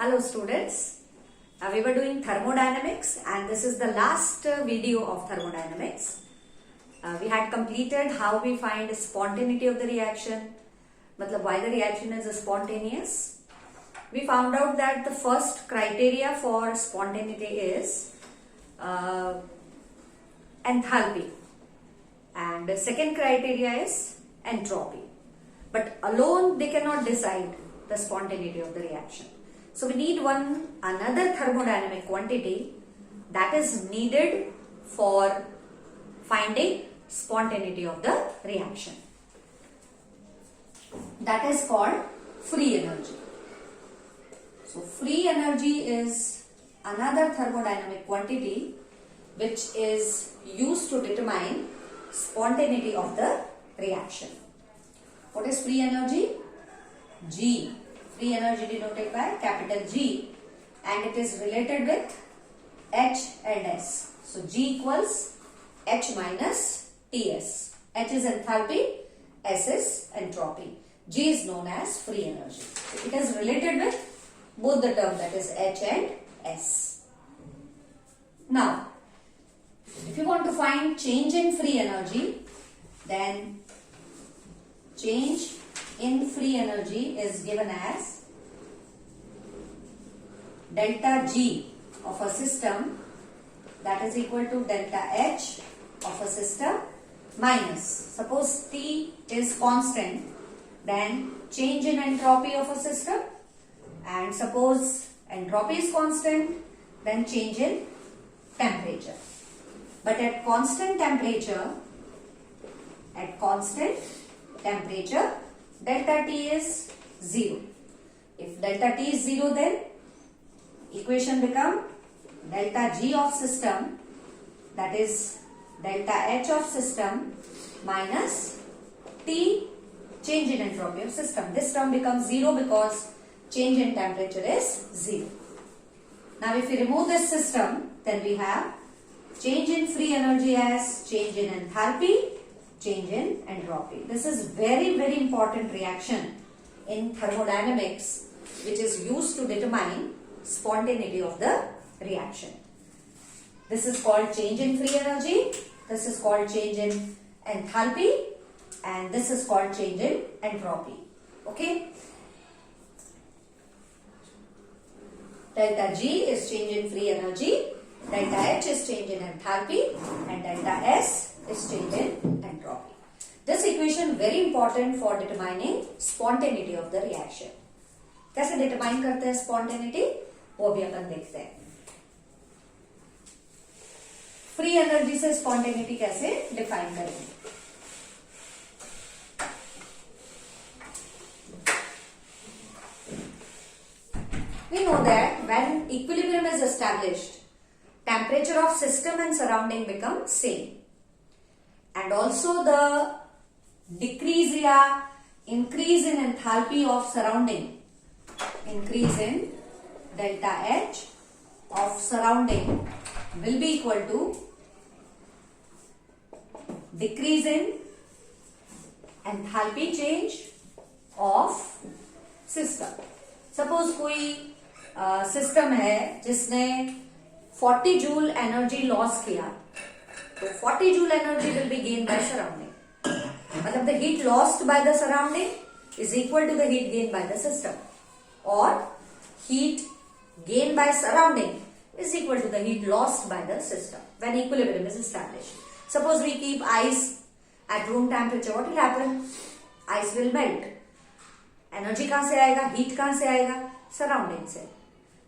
Hello students, we were doing thermodynamics and this is the last video of thermodynamics. We had completed how we find spontaneity of the reaction, matlab why the reaction is spontaneous. We found out that the first criteria for spontaneity is enthalpy and the second criteria is entropy. But alone they cannot decide the spontaneity of the reaction. So we need another thermodynamic quantity that is needed for finding spontaneity of the reaction. That is called free energy. So free energy is another thermodynamic quantity which is used to determine spontaneity of the reaction. What is free energy? G. Free energy denoted by capital G and it is related with H and S. So G equals H minus Ts. H is enthalpy, S is entropy. G is known as free energy. It is related with both the terms, that is H and S. Now, if you want to find change in free energy, then change in free energy is given as delta G of a system that is equal to delta H of a system minus, suppose T is constant, then change in entropy of a system, and suppose entropy is constant, then change in temperature. But at constant temperature, delta T is 0. If delta T is 0, then equation become delta G of system, that is delta H of system minus T change in entropy of system. This term becomes 0 because change in temperature is 0. Now if we remove this system, then we have change in free energy as change in enthalpy, change in entropy. This is very important reaction in thermodynamics which is used to determine spontaneity of the reaction. This is called change in free energy, this is called change in enthalpy and this is called change in entropy. Okay. Delta G is change in free energy, delta H is change in enthalpy and delta S is change in entropy. This equation very important for determining spontaneity of the reaction. कैसे determine करते हैं spontaneity? वो भी अपन देखते हैं. Free energy से spontaneity कैसे define करेंगे? We know that when equilibrium is established, temperature of system and surrounding become same. And also the decrease या increase in enthalpy of surrounding, increase in delta H of surrounding will be equal to decrease in enthalpy change of system. Suppose कोई system है जिसने 40 joule energy loss किया, तो 40 joule एनर्जी will be gain by surrounding. मतलब the heat lost by the surrounding is equal to the heat gain by the system, और heat gain by surrounding is equal to the heat lost by the system when equilibrium is established. Suppose we keep ice at room temperature, what will happen? Ice will melt. Energy कहाँ से आएगा? Heat कहाँ से आएगा? Surrounding से.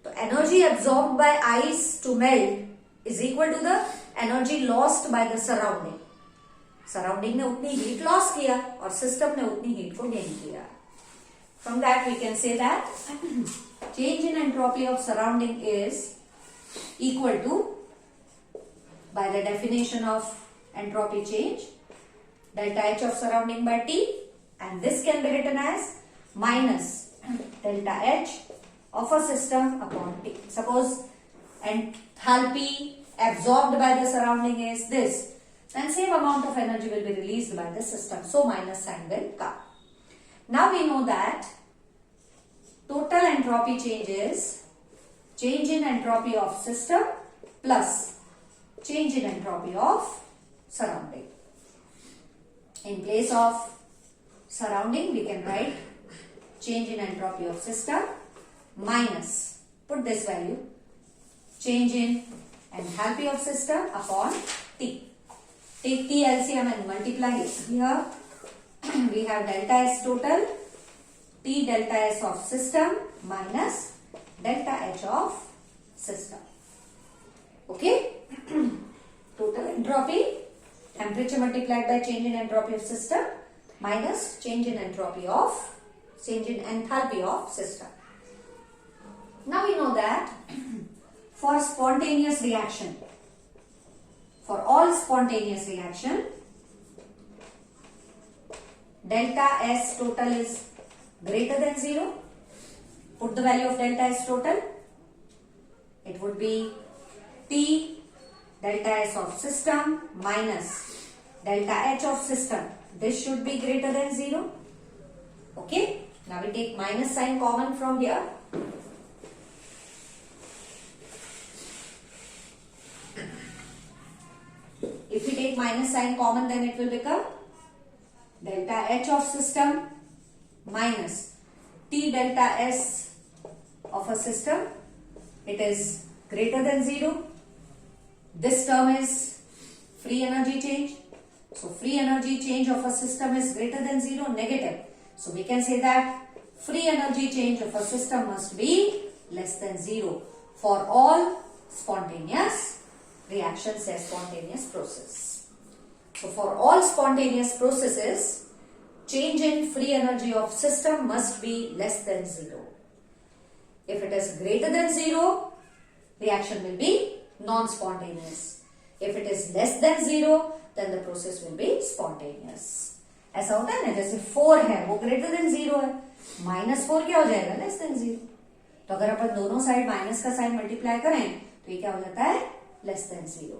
तो energy absorbed by ice to melt is equal to the energy lost by the surrounding. Surrounding ने उतनी heat loss किया और system ने उतनी heat को gain किया. From that we can say that change in entropy of surrounding is equal to, by the definition of entropy change, delta H of surrounding by T, and this can be written as minus delta H of a system upon T. Suppose enthalpy absorbed by the surrounding is this, then same amount of energy will be released by the system. So minus sign will come. Now we know that total entropy change is change in entropy of system plus change in entropy of surrounding. In place of surrounding, we can write change in entropy of system minus, put this value, change in enthalpy of system upon T. Take T LCM and multiply it. Here we have delta S total, T delta S of system minus delta H of system. Okay? Total entropy, temperature multiplied by change in entropy of system minus change in enthalpy of system. Now we know that for spontaneous reaction, for all spontaneous reaction, delta S total is greater than 0. Put the value of delta S total. It would be T delta S of system minus delta H of system. This should be greater than 0. Okay. Now we take minus sign common from here. If we take minus sign common, then it will become delta H of system minus T delta S of a system. It is greater than 0. This term is free energy change. So free energy change of a system is greater than 0, negative. So we can say that free energy change of a system must be less than 0 for all spontaneous reactions or spontaneous process. So for all spontaneous processes, change in free energy of system must be less than 0. If it is greater than 0, reaction will be non-spontaneous. If it is less than 0, then the process will be spontaneous. ऐसा होता है ना, जैसे 4 है वो greater than 0 है, -4 क्या हो जाएगा, लेस देन 0. तो अगर अपन दोनों साइड माइनस का साइन मल्टीप्लाई करें तो ये क्या हो जाता है, less than 0.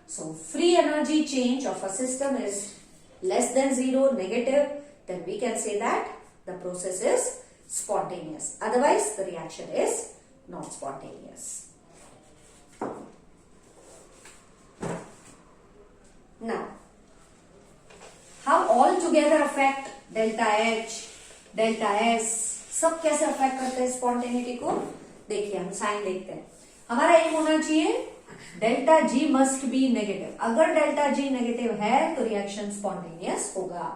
So free energy change of a system is less than 0, negative, then we can say that the process is spontaneous. Otherwise the reaction is not spontaneous. Now, how all together affect delta H, delta S, सब कैसे affect करते हैं spontaneity को? देखिए हम sign देखते हैं. हमारा एम होना चाहिए delta G must be negative. अगर डेल्टा जी नेगेटिव है तो रिएक्शन स्पॉन्टेनियस होगा.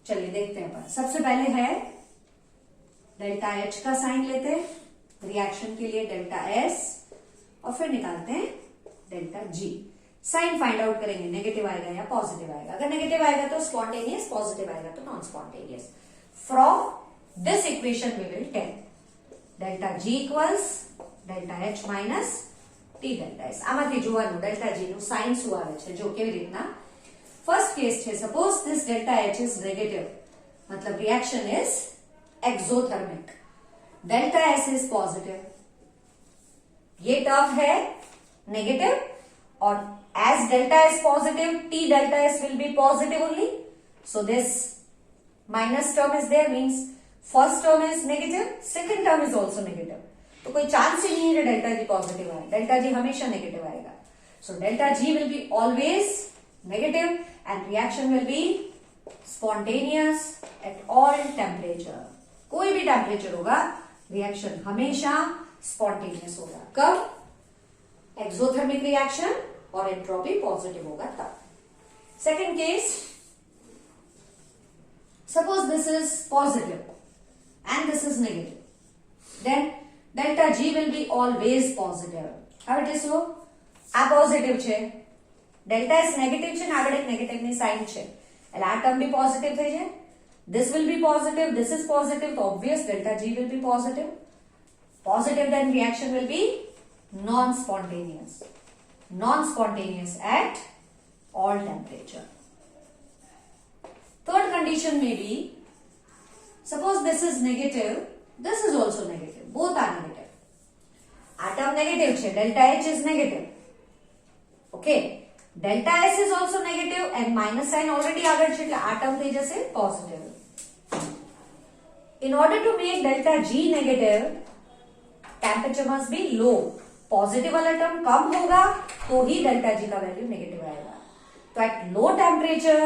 चलिए देखते हैं अपन. सबसे पहले है डेल्टा एच का साइन लेते हैं रिएक्शन के लिए, डेल्टा एस, और फिर निकालते हैं delta G. Sign find out करेंगे, नेगेटिव आएगा या पॉजिटिव आएगा. अगर नेगेटिव आएगा तो स्पॉन्टेनियस, पॉजिटिव आएगा तो non spontaneous. From this equation we will tell delta G equals delta H minus T delta S. આમાંથી જોવાનું ડેલ્ટા જી નું સાઇન શું આવે છે. જો કેવી રીતના, ફર્સ્ટ કેસ છે, suppose this delta H is negative, मतलब reaction is exothermic, delta S is positive. ये टर्म है नेगेटिव और as delta S positive, T delta S will be positive only. So this minus term is there, means first term is negative, second term is also negative. तो कोई chance ही नहीं है कि delta G positive आए. Delta G हमेशा negative आएगा. So delta G will be always negative and reaction will be spontaneous at all temperature. कोई भी टेम्परेचर होगा रिएक्शन हमेशा स्पॉन्टेनियस होगा. कब? एक्सोथर्मिक रिएक्शन और एंट्रोपी पॉजिटिव होगा तब. Second case, suppose this is positive and this is negative, then delta G will be always positive. How it is so? આ પોઝિટિવ છે, delta S નેગેટિવ છે ને આગળ એક નેગેટિવ ની સાઇન છે એટલે આ ટર્મ બી પોઝિટિવ થઈ જાય. This will be positive, this is positive, so obvious delta G will be positive. Positive, then reaction will be non-spontaneous. Non-spontaneous at all temperature. Third condition may be, suppose this is negative, this is also negative, both are negative. Atom negative છે, delta H is negative. Okay, delta S is also negative and minus sign already આગળ છે એટલે atom થઈ જશે positive. In order to make delta G negative, temperature must be low. Positive वाला term कम होगा तो ही delta G का value negative आएगा. तो at low temperature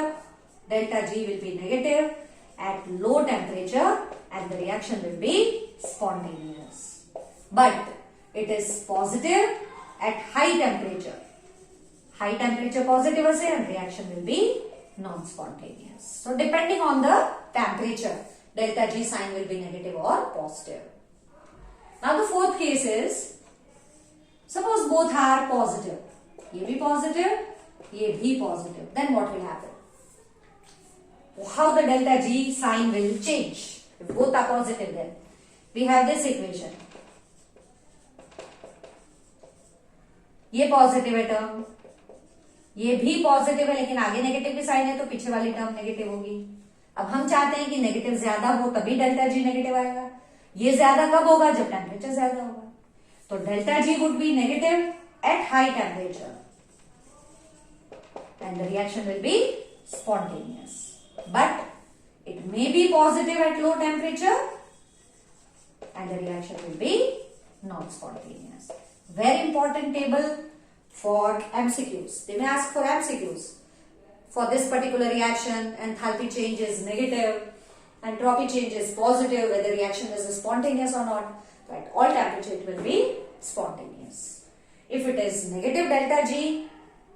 delta G will be negative at low temperature and the reaction will be spontaneous. But it is positive at high temperature. High temperature positive हशे and reaction will be non spontaneous. So depending on the temperature delta G sign will be negative or positive. Now the fourth case is, suppose both are positive. ये भी positive, ये भी positive. Then what will happen? How the delta G sign will change? If both are positive, then we have this equation. ये positive है term, ये भी positive है, लेकिन आगे negative भी sign है तो पीछे वाली term negative होगी. अब हम चाहते हैं कि नेगेटिव ज्यादा हो तभी डेल्टा जी नेगेटिव आएगा. ये ज्यादा कब होगा? जब टेम्परेचर ज्यादा होगा. तो delta G would be negative eight high temperature and the reaction will be spontaneous. But it may be positive eight low temperature and the reaction will B not spontaneous. Very important table for MCQs. They may ask for MCQs. For this particular reaction, enthalpy change is negative, entropy change is positive, whether reaction is spontaneous or not. So at all temperature it will be spontaneous. If it is negative delta G,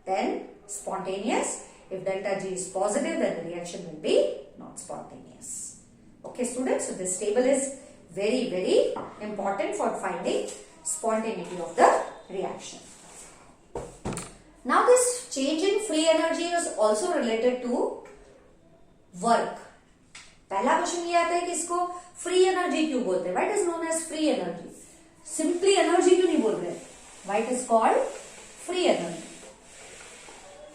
then spontaneous. If delta G is positive, then the reaction will be not spontaneous. Okay students, so this table is very, very important for finding spontaneity of the reaction. Now this change in free energy is also related to work. पहला question ये आता है कि इसको free energy क्यों बोलते हैं? What is known as free energy? Simply energy क्यों नहीं बोल रहे? What is called free energy?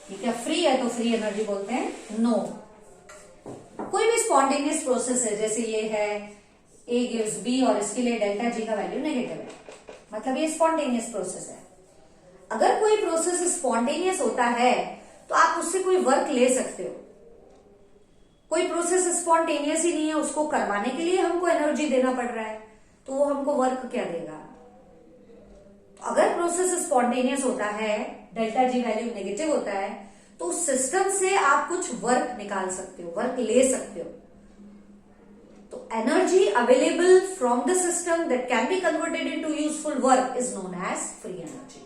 ठीक है, फ्री है तो फ्री एनर्जी बोलते हैं? नो. कोई भी स्पॉन्टेनियस प्रोसेस है, जैसे ये है A gives B और इसके लिए डेल्टा जी का वैल्यू नेगेटिव है, मतलब ये स्पॉन्टेनियस प्रोसेस है. अगर कोई प्रोसेस स्पॉन्टेनियस होता है तो आप उससे कोई वर्क ले सकते हो. कोई प्रोसेस स्पॉन्टेनियस ही नहीं है, उसको करवाने के लिए हमको एनर्जी देना पड़ रहा है, तो वो हमको वर्क क्या देगा? अगर प्रोसेस स्पॉन्टेनियस होता है, डेल्टा जी वैल्यू नेगेटिव होता है, तो उस सिस्टम से आप कुछ वर्क निकाल सकते हो, वर्क ले सकते हो. तो energy available from the system that can be converted into useful work is known as free energy.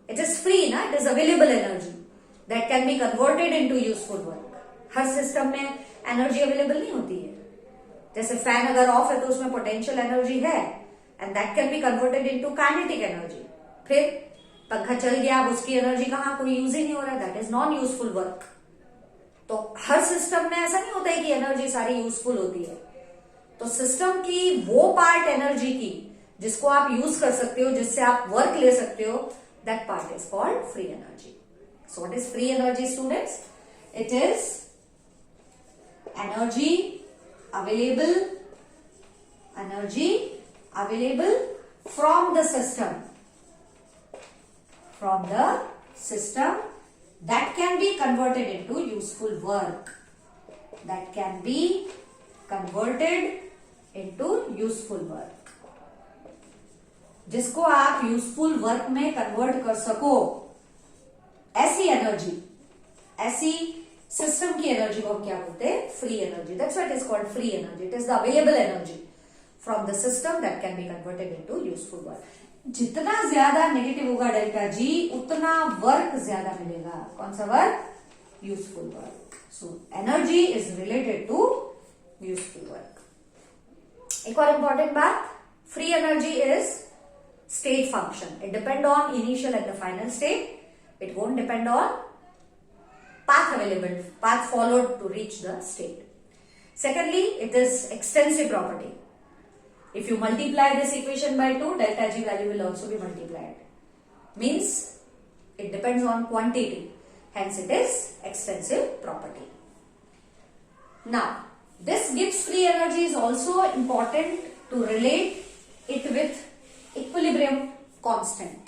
It is free, ना? It is available energy that can be converted into useful work. Her system में energy available नहीं होती है. जैसे fan अगर of है तो उसमें पोटेंशियल एनर्जी है and that can be converted into kinetic energy. फिर पंखा चल गया, अब उसकी एनर्जी कहाँ, कोई यूज ही नहीं हो रहा है, that is non useful work. तो हर सिस्टम में ऐसा नहीं होता है कि एनर्जी सारी यूजफुल होती है. तो सिस्टम की वो पार्ट एनर्जी की जिसको आप यूज कर सकते हो, जिससे आप वर्क ले सकते हो, that part is called free energy. So what is free energy, students? It is energy available from the system that can be converted into useful work. जिसको आप यूजफुल वर्क में कन्वर्ट कर सको, ऐसी एनर्जी, ऐसी सिस्टम की energy को हम क्या बोलते हैं? Free energy. That's what is called free energy. It is the available energy from the system that can be converted into useful work. जितना ज्यादा नेगेटिव होगा डेल्टा जी, उतना वर्क ज्यादा मिलेगा. कौन सा work? Useful work. So energy is related to useful work. एक और इंपॉर्टेंट बात, free energy is state function. It depend on initial and the final state. It won't depend on path followed to reach the state. Secondly, it is extensive property. If you multiply this equation by 2, delta G value will also be multiplied. Means it depends on quantity. Hence it is extensive property. Now, this Gibbs free energy is also important to relate it with equilibrium constant.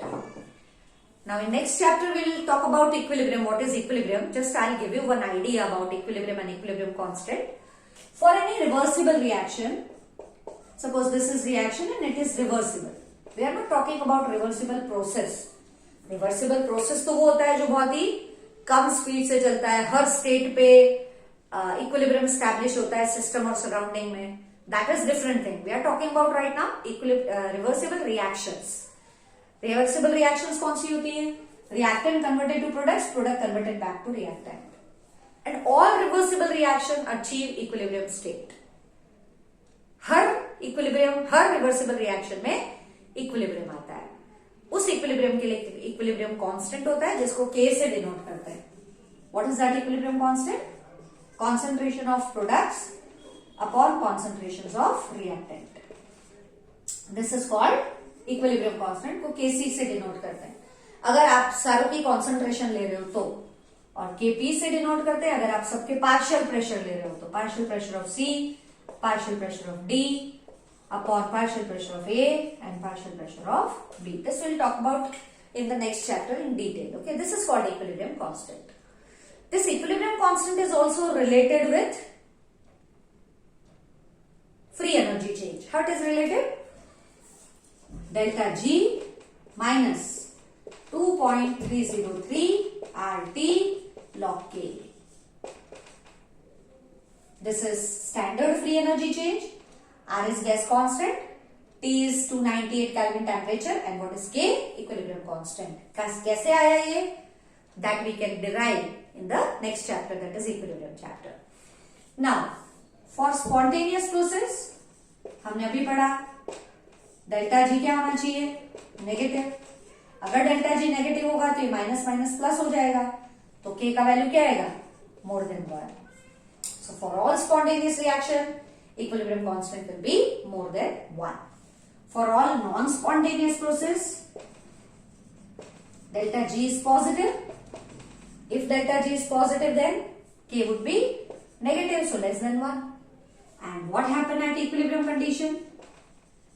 Now in next chapter we will talk about equilibrium. What is equilibrium? Just I'll give you one idea about equilibrium and equilibrium constant. For any reversible reaction, suppose this is reaction and it is reversible. We are not talking about reversible process. Reversible process तो वो होता है जो बहुत ही कम speed से चलता है, हर state पे इक्विलिब्रियम स्टैब्लिश होता है सिस्टम और सराउंडिंग में. That is different thing. We are talking about right now reversible reactions. Reversible reactions कौन सी होती है? Reactant converted to products, product converted back to reactant. And all reversible reaction achieve equilibrium state. Her reversible reaction में equilibrium आता है. उस equilibrium के लिए equilibrium constant होता है जिसको K से डिनोट करते हैं. What is that equilibrium constant? Concentration of products upon concentration of reactant. This is called equilibrium constant को Kc से डिनोट करते हैं. अगर आप सारों की कॉन्सेंट्रेशन ले रहे हो तो, और Kp से डिनोट करते हैं अगर आप सबके पार्शियल प्रेशर ले रहे हो तो. Partial pressure of C, partial pressure of D upon partial pressure of A and partial pressure of B. This we'll talk about in the next chapter in detail. Okay, this is called equilibrium constant. This equilibrium constant is also related with free energy change. How it is related? Delta G minus 2.303 RT log K. This is standard free energy change. R is gas constant. T is 298 Kelvin temperature. And what is K? Equilibrium constant. कैसे आया ये? That we can derive in the next chapter, that is equilibrium chapter. Now, for spontaneous process, हमने अभी पढ़ा delta G क्या होना चाहिए? Negative. अगर डेल्टा G नेगेटिव होगा तो ये माइनस माइनस प्लस हो जाएगा. तो K का वैल्यू क्या आएगा? More than 1. So for all spontaneous reaction, equilibrium constant will be more than 1. For all non-spontaneous process, delta G is positive. If delta G is positive, then K would be negative, so less than 1. And what happened at equilibrium condition?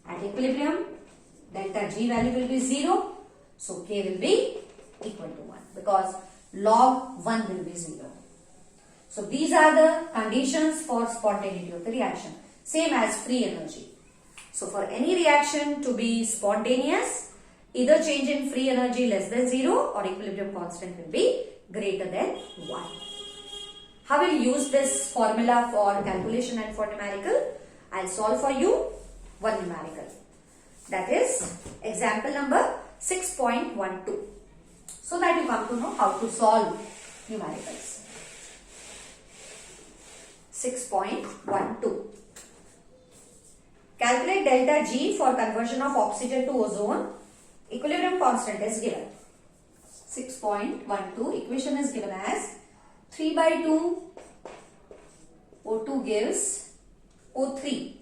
At equilibrium, delta G value will be 0, so K will be equal to 1 because log 1 will be 0. So these are the conditions for spontaneity of the reaction, same as free energy. So for any reaction to be spontaneous, either change in free energy less than 0 or equilibrium constant will be greater than 1. How will you use this formula for calculation and for numerical? I'll solve for you one numerical. That is example number 6.12. So that you come to know how to solve numericals. 6.12. Calculate delta G for conversion of oxygen to ozone. Equilibrium constant is given. 6.12. Equation is given as 3/2 O2 gives O3.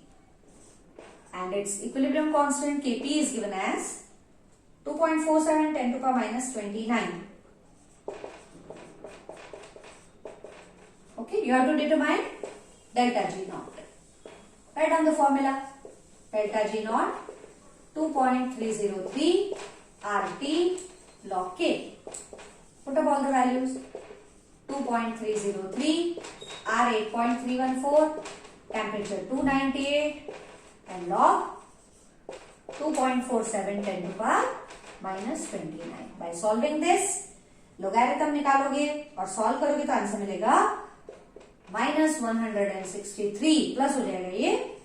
And its equilibrium constant Kp is given as 2.47 10 to the power minus 29. Okay, you have to determine delta G naught. Write down the formula. Delta G naught 2.303 RT log K. Put up all the values. 2.303, R 8.314, temperature 298 and log 2.47 10 to the power minus 29. By solving this, logarithm निकालोगे और solve करोगे तो answer मिलेगा -163 plus हो जाएगा ये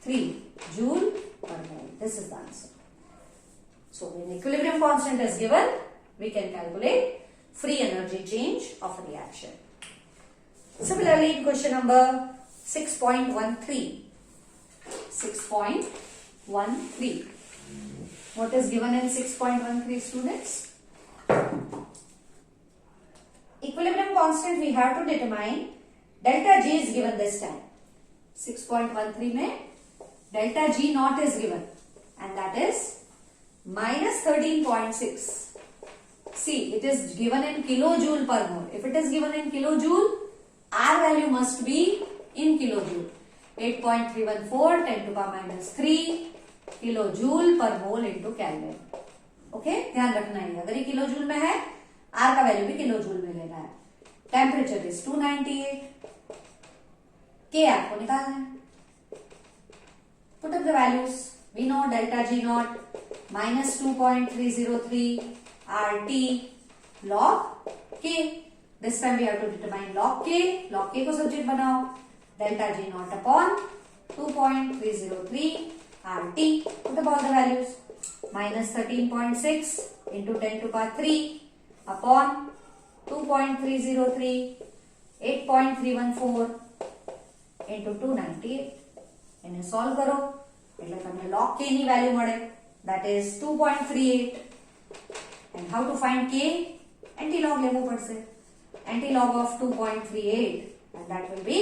3 joule पर मोल. This is the answer. So when equilibrium constant is given, we can calculate free energy change of a reaction. Similarly, in question number 6.13. 6.13. What is given in 6.13, students? Equilibrium constant we have to determine. Delta G is given this time. 6.13 में delta G naught is given and that is minus 13.6. See, it is given in kilojoule per mole. If it is given in kilojoule, R value must be in kilojoule. 8.314 10 to the power minus 3 kilojoule per mole into Kelvin. Okay, ध्यान रखना है अगर ये kilojoule में है, R का value भी kilojoule में लेना है. Temperature is 298. K आपको निकालना है. Put up the values. We know delta G naught minus 2.303 RT log K. This time we have to determine log K. Log K को सब्जेक्ट बनाओ. Delta G naught upon 2.303 RT. Put up all the values. Minus 13.6 into 10 to the power 3 upon 2.303 8.314 into 298. એને solve કરો એટલે તમને log k ની value મળે, that is 2.38. and how to find k? antilog લેવું પડશે. antilog of 2.38 and that will be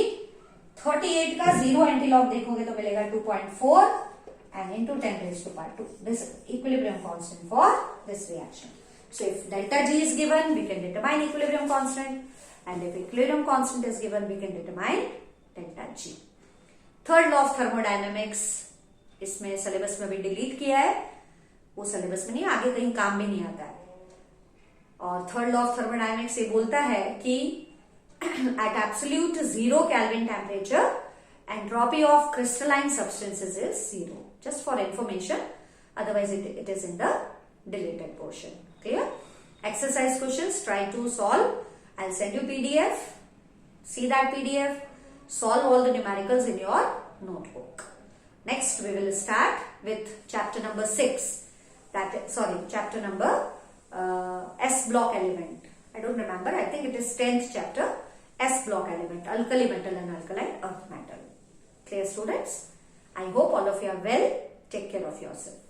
38 का 0 antilog देखोगे तो मिलेगा 2.4 and into 10 raised to power 2. This equilibrium constant for this reaction. So if delta G is given, we can determine equilibrium constant, and if equilibrium constant is given, we can determine delta G. Third law of thermodynamics इसमें syllabus में भी delete किया है, वो syllabus में नहीं, आगे कहीं काम भी नहीं आता है. और थर्ड लॉ ऑफ थर्मोडायनेमिक्स ये बोलता है कि at absolute 0 kelvin temperature entropy of crystalline substances is 0. Just for information, otherwise it is in the deleted portion. Clear? Exercise questions, try to solve. I will send you PDF. See that PDF. Solve all the numericals in your notebook. Next, we will start with chapter number 6. Chapter number S block element. I don't remember. I think it is 10th chapter. S block element, alkali metal and alkaline earth metal. Clear, students? I hope all of you are well. Take care of yourself.